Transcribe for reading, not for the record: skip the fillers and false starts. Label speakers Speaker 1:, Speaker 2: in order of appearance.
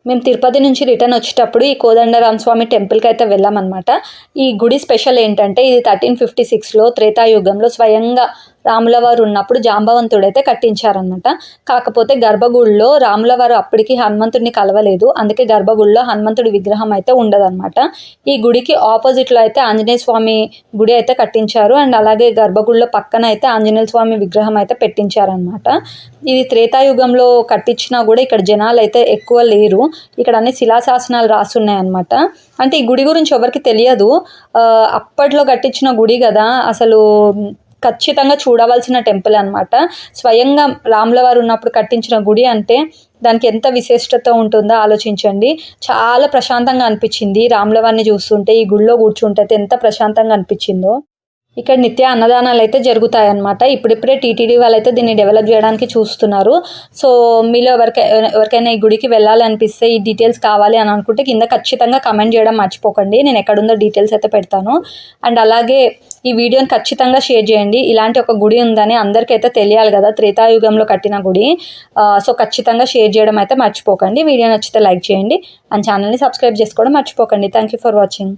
Speaker 1: మేము తిరుపతి నుంచి రిటర్న్ వచ్చేటప్పుడు ఈ కోదండరామ స్వామి టెంపుల్కి అయితే వెళ్ళామన్నమాట. ఈ గుడి స్పెషల్ ఏంటంటే ఇది 1356లో త్రేతాయుగంలో స్వయంగా రాముల వారు ఉన్నప్పుడు జాంబవంతుడు అయితే కట్టించారనమాట. కాకపోతే గర్భగుడిలో రాముల వారు అప్పటికి హనుమంతుడిని కలవలేదు. అందుకే గర్భగుడిలో హనుమంతుడి విగ్రహం అయితే ఉండదన్నమాట. ఈ గుడికి ఆపోజిట్లో అయితే ఆంజనేయ స్వామి గుడి అయితే కట్టించారు. అండ్ అలాగే గర్భగుడిలో పక్కన అయితే ఆంజనేయ స్వామి విగ్రహం అయితే పెట్టించారనమాట. ఇది త్రేతాయుగంలో కట్టించినా కూడా ఇక్కడ జనాలు అయితే ఎక్కువ లేరు. ఇక్కడ అన్ని శిలాశాసనాలు రాసున్నాయి అనమాట. అంటే ఈ గుడి గురించి ఎవరికి తెలియదు. అప్పట్లో కట్టించిన గుడి కదా, అసలు ఖచ్చితంగా చూడవలసిన టెంపుల్ అనమాట. స్వయంగా రాముల వారు ఉన్నప్పుడు కట్టించిన గుడి అంటే దానికి ఎంత విశిష్టత ఉంటుందో ఆలోచించండి. చాలా ప్రశాంతంగా అనిపించింది రాముల వారిని చూస్తుంటే. ఈ గుడిలో కూర్చుంటే ఎంత ప్రశాంతంగా అనిపించిందో. ఇక్కడ నిత్య అన్నదానాలు అయితే జరుగుతాయన్నమాట. ఇప్పుడిప్పుడే టీటీడీ వాళ్ళైతే దీన్ని డెవలప్ చేయడానికి చూస్తున్నారు. సో మీలో ఎవరికైనా ఈ గుడికి వెళ్ళాలనిపిస్తే, ఈ డీటెయిల్స్ కావాలి అని అనుకుంటే కింద ఖచ్చితంగా కమెంట్ చేయడం మర్చిపోకండి. నేను ఎక్కడుందో డీటెయిల్స్ అయితే పెడతాను. అండ్ అలాగే ఈ వీడియోని ఖచ్చితంగా షేర్ చేయండి. ఇలాంటి ఒక గుడి ఉందని అందరికైతే తెలియాలి కదా, త్రేతాయుగంలో కట్టిన గుడి. సో ఖచ్చితంగా షేర్ చేయడం అయితే మర్చిపోకండి. వీడియో నచ్చితే లైక్ చేయండి అండ్ ఛానల్ని సబ్స్క్రైబ్ చేసుకోవడం మర్చిపోకండి. Thank you for watching.